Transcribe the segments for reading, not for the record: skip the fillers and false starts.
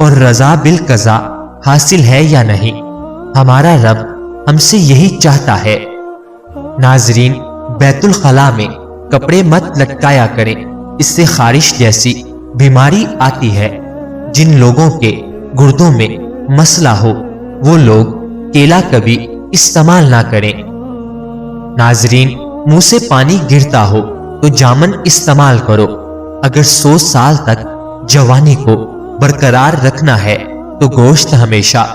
اور رضا بالقضا حاصل ہے یا نہیں؟ ہمارا رب ہم سے یہی چاہتا ہے۔ ناظرین، بیت الخلاء میں کپڑے مت لٹکایا کریں، اس سے خارش جیسی بیماری آتی ہے۔ جن لوگوں کے گردوں میں مسئلہ ہو وہ لوگ کیلا کبھی استعمال نہ کریں۔ ناظرین، منہ سے پانی گرتا ہو تو جامن استعمال کرو۔ اگر 100 سال تک جوانی کو برقرار رکھنا ہے تو گوشت ہمیشہ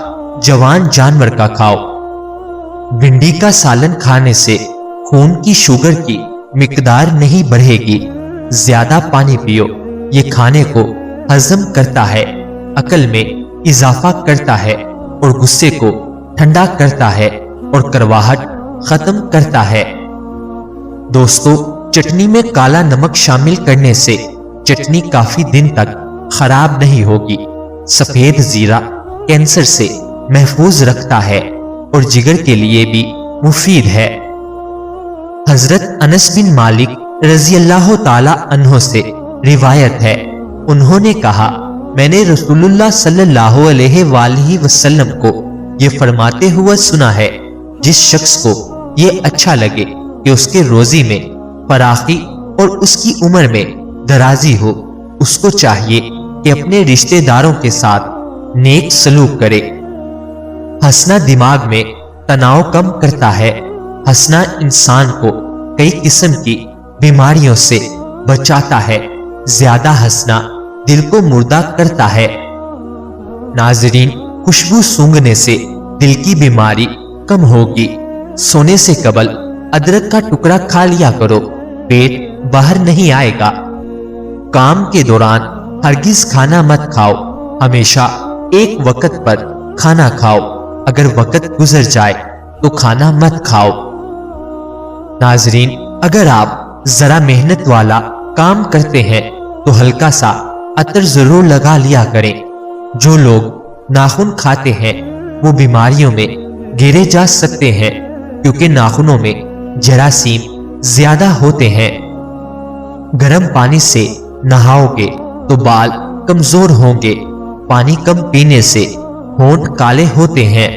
جوان جانور کا کھاؤ۔ بھنڈی کا سالن کھانے سے خون کی شوگر کی مقدار نہیں بڑھے گی۔ زیادہ پانی پیو، یہ کھانے کو ہضم کرتا ہے، عقل میں اضافہ کرتا ہے اور غصے کو ٹھنڈا کرتا ہے اور کرواہٹ ختم کرتا ہے۔ دوستو، چٹنی میں کالا نمک شامل کرنے سے چٹنی کافی دن تک خراب نہیں ہوگی۔ سفید زیرہ کینسر سے محفوظ رکھتا ہے اور جگر کے لیے بھی مفید ہے۔ حضرت انس بن مالک رضی اللہ تعالی عنہ سے روایت ہے، انہوں نے کہا، میں نے رسول اللہ صلی اللہ علیہ وآلہ وسلم کو یہ فرماتے ہوئے سنا ہے، جس شخص کو یہ اچھا لگے کہ اس کے روزی میں فراخی اور اس کی عمر میں درازی ہو، اس کو چاہیے کہ اپنے رشتہ داروں کے ساتھ نیک سلوک کرے۔ ہنسنا دماغ میں تناؤ کم کرتا ہے۔ ہنسنا انسان کو کئی قسم کی بیماریوں سے بچاتا ہے۔ زیادہ ہنسنا دل کو مردہ کرتا ہے۔ ناظرین، خوشبو سونگھنے سے دل کی بیماری کم ہوگی۔ سونے سے قبل ادرک کا ٹکڑا کھا لیا کرو، پیٹ باہر نہیں آئے گا۔ کام کے دوران ہرگز کھانا مت کھاؤ، ہمیشہ ایک وقت پر کھانا کھاؤ۔ اگر وقت گزر جائے تو کھانا مت کھاؤ۔ ناظرین، اگر آپ ذرا محنت والا کام کرتے ہیں تو ہلکا سا عطر ضرور لگا لیا کریں۔ جو لوگ ناخن کھاتے ہیں وہ بیماریوں میں گھیرے جا سکتے ہیں، کیونکہ ناخنوں میں جراثیم زیادہ ہوتے ہیں۔ گرم پانی سے نہاؤ گے تو بال کمزور ہوں گے۔ پانی کم پینے سے ہونٹ کالے ہوتے ہیں۔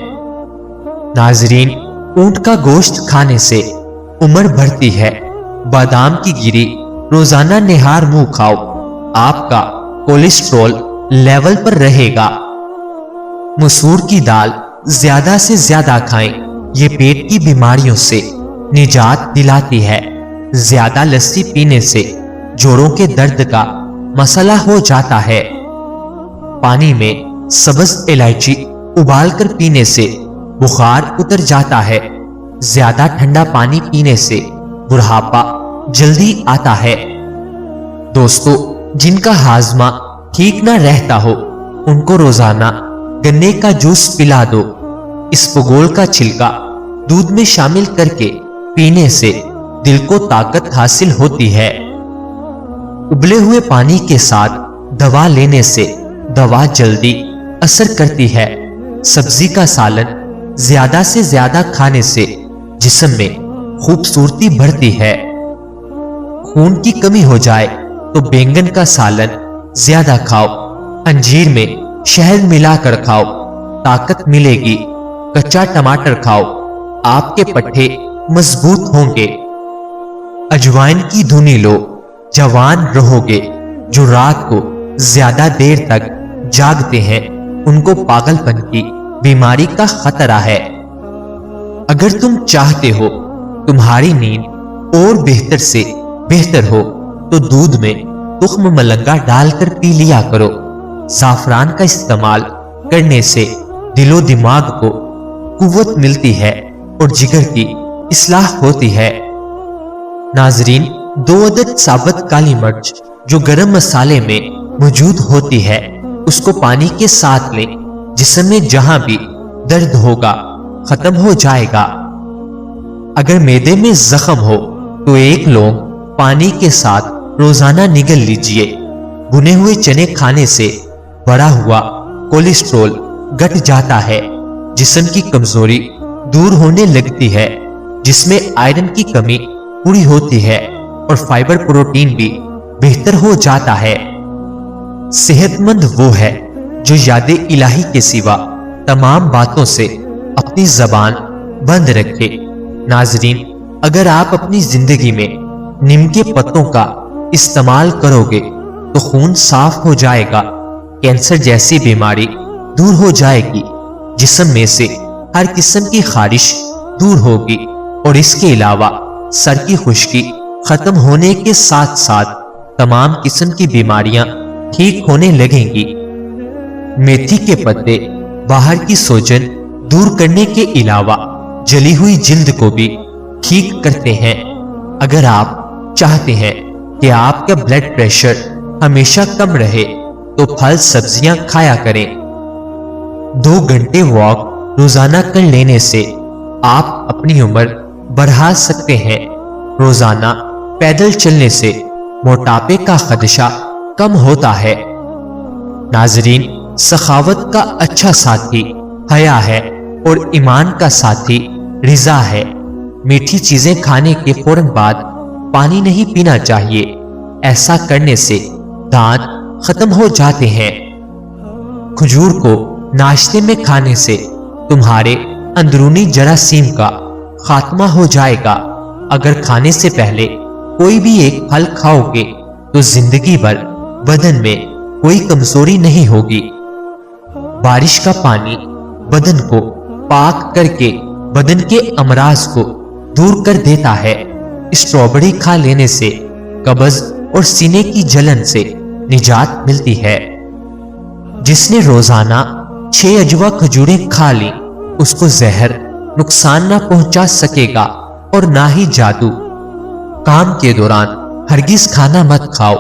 ناظرین، اونٹ کا گوشت کھانے سے عمر بڑھتی ہے۔ بادام کی گری روزانہ نہار منہ کھاؤ، آپ کا کولیسٹرول لیول پر رہے گا۔ مسور کی دال زیادہ سے زیادہ کھائیں، یہ پیٹ کی بیماریوں سے نجات دلاتی ہے۔ زیادہ لسی پینے سے جوڑوں کے درد کا مسئلہ ہو جاتا ہے۔ پانی میں سبز الائچی ابال کر پینے سے بخار اتر جاتا ہے۔ زیادہ ٹھنڈا پانی پینے سے بڑھاپا جلدی آتا ہے۔ دوستو، جن کا ہاضمہ ٹھیک نہ رہتا ہو ان کو روزانہ گنے کا جوس پلا دو۔ اسپغول کا چھلکا دودھ میں شامل کر کے پینے سے دل کو طاقت حاصل ہوتی ہے۔ ابلے ہوئے پانی کے ساتھ دوا لینے سے دوا جلدی اثر کرتی ہے۔ سبزی کا سالن زیادہ سے زیادہ کھانے سے جسم میں خوبصورتی بڑھتی ہے۔ خون کی کمی ہو جائے تو بینگن کا سالن زیادہ کھاؤ۔ انجیر میں شہد ملا کر کھاؤ، طاقت ملے گی۔ کچا ٹماٹر کھاؤ، آپ کے پٹھے مضبوط ہوں گے۔ اجوائن کی دھنی لو، جوان رہو گے۔ جو رات کو زیادہ دیر تک جاگتے ہیں ان کو پاگل پن کی بیماری کا خطرہ ہے۔ اگر تم چاہتے ہو تمہاری نیند اور بہتر سے بہتر ہو تو دودھ میں تخم ملنگا ڈال کر پی لیا کرو۔ زعفران کا استعمال کرنے سے دل و دماغ کو قوت ملتی ہے اور جگر کی اصلاح ہوتی ہے۔ ناظرین، 2 عدد ثابت کالی مرچ جو گرم مسالے میں موجود ہوتی ہے اس کو پانی کے ساتھ لیں، جسم میں جہاں بھی درد ہوگا ختم ہو جائے گا۔ اگر معدے میں زخم ہو تو 1 لونگ پانی کے ساتھ روزانہ نگل لیجئے۔ بھنے ہوئے چنے کھانے سے بڑھا ہوا کولیسٹرول گھٹ جاتا ہے، جسم کی کمزوری دور ہونے لگتی ہے، جس میں آئرن کی کمی پوری ہوتی ہے اور فائبر پروٹین بھی بہتر ہو جاتا ہے۔ صحت مند وہ ہے جو یاد الہی کے سوا تمام باتوں سے اپنی زبان بند رکھے۔ ناظرین، اگر آپ اپنی زندگی میں نیم کے پتوں کا استعمال کرو گے تو خون صاف ہو جائے گا، کینسر جیسی بیماری دور ہو جائے گی، جسم میں سے ہر قسم کی خارش دور ہوگی، اور اس کے علاوہ سر کی خشکی ختم ہونے کے ساتھ ساتھ تمام قسم کی بیماریاں ٹھیک ہونے لگیں گی۔ میتھی کے پتے باہر کی سوجن دور کرنے کے علاوہ جلی ہوئی جلد کو بھی ٹھیک کرتے ہیں۔ اگر آپ چاہتے ہیں کہ آپ کا بلڈ پریشر ہمیشہ کم رہے تو پھل سبزیاں کھایا کریں۔ 2 گھنٹے واک روزانہ کر لینے سے آپ اپنی عمر بڑھا سکتے ہیں۔ روزانہ پیدل چلنے سے موٹاپے کا خدشہ کم ہوتا ہے۔ ناظرین، سخاوت کا اچھا ساتھی حیا ہے اور ایمان کا ساتھی رضا ہے۔ میٹھی چیزیں کھانے کے فوراً بعد پانی نہیں پینا چاہیے، ایسا کرنے سے دانت ختم ہو جاتے ہیں۔ کھجور کو ناشتے میں کھانے سے تمہارے اندرونی جراثیم کا خاتمہ ہو جائے گا۔ اگر کھانے سے پہلے کوئی بھی ایک پھل کھاؤ گے تو زندگی بھر بدن میں کوئی کمزوری نہیں ہوگی۔ بارش کا پانی بدن کو پاک کر کے بدن کے امراض کو دور کر دیتا ہے۔ اسٹرابری کھا لینے سے قبض اور سینے کی جلن سے نجات ملتی ہے۔ جس نے روزانہ 6 اجوا کھجوریں کھا لی اس کو زہر نقصان نہ پہنچا سکے گا اور نہ ہی جادو۔ کام کے دوران ہرگز کھانا مت کھاؤ،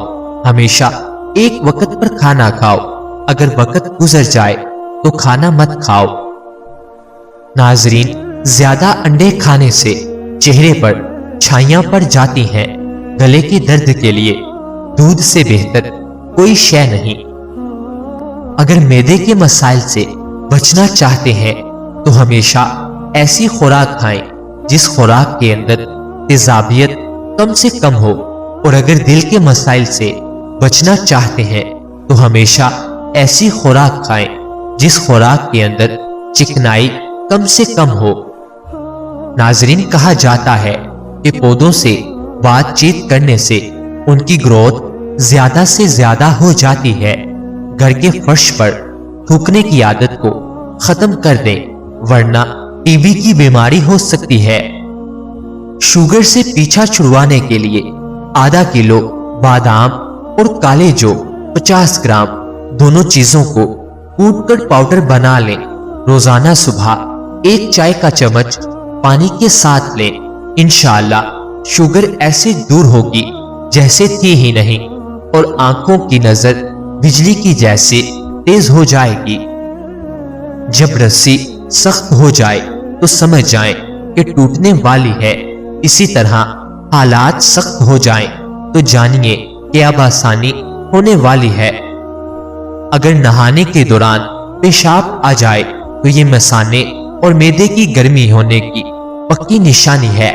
ہمیشہ ایک وقت پر کھانا کھاؤ۔ اگر وقت گزر جائے تو کھانا مت کھاؤ۔ ناظرین، زیادہ انڈے کھانے سے چہرے پر چھائیاں پڑ جاتی ہیں۔ گلے کے درد کے لیے دودھ سے بہتر کوئی شے نہیں۔ اگر معدے کے مسائل سے بچنا چاہتے ہیں تو ہمیشہ ایسی خوراک کھائیں جس خوراک کے اندر تیزابیت کم سے کم ہو، اور اگر دل کے مسائل سے بچنا چاہتے ہیں تو ہمیشہ ایسی خوراک کھائیں جس خوراک کے اندر چکنائی کم سے کم ہو۔ ناظرین، کہا جاتا ہے کہ پودوں سے بات چیت کرنے سے ان کی گروتھ زیادہ سے زیادہ ہو جاتی ہے۔ گھر کے فرش پر تھوکنے کی عادت کو ختم کر دیں ورنہ ٹی بی کی بیماری ہو سکتی ہے۔ شوگر سے پیچھا چھڑوانے کے لیے آدھا کلو بادام اور کالے جو 50 گرام دونوں چیزوں کو کوٹ کر پاؤڈر بنا لیں۔ روزانہ صبح 1 چائے کا چمچ پانی کے ساتھ لیں۔ انشاءاللہ شوگر ایسے دور ہوگی جیسے تھی ہی نہیں، اور آنکھوں کی نظر بجلی کی جیسے تیز ہو جائے گی۔ جب رسی سخت ہو جائے تو سمجھ جائیں کہ ٹوٹنے والی ہے، اسی طرح حالات سخت ہو جائیں تو جانیے کہ اب آسانی ہونے والی ہے۔ اگر نہانے کے دوران پیشاب آ جائے تو یہ مثانے اور معدے کی گرمی ہونے کی پکی نشانی ہے۔